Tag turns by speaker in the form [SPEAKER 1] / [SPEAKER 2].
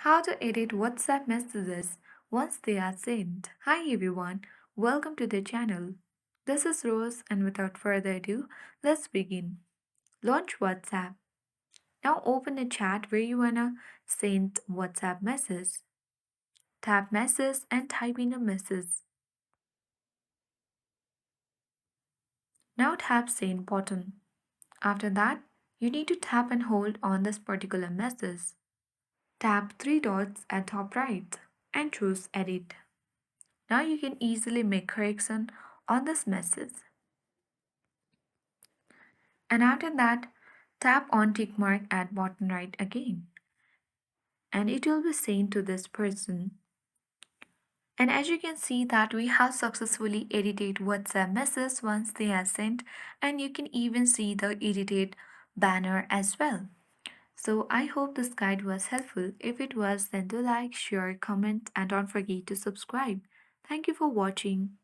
[SPEAKER 1] How to edit WhatsApp messages once they are sent. Hi everyone, welcome to the channel. This is Rose, and without further ado, let's begin. Launch WhatsApp. Now open a chat where you wanna send WhatsApp message. Tap message and type in a message. Now tap send button. After that, you need to tap and hold on this particular message. Tap three dots at top right and choose edit. Now you can easily make correction on this message. And after that, tap on tick mark at bottom right again. And it will be sent to this person. And as you can see that we have successfully edited WhatsApp messages once they are sent, and you can even see the edited banner as well. So I hope this guide was helpful. If it was, then do like, share, comment, and don't forget to subscribe. Thank you for watching.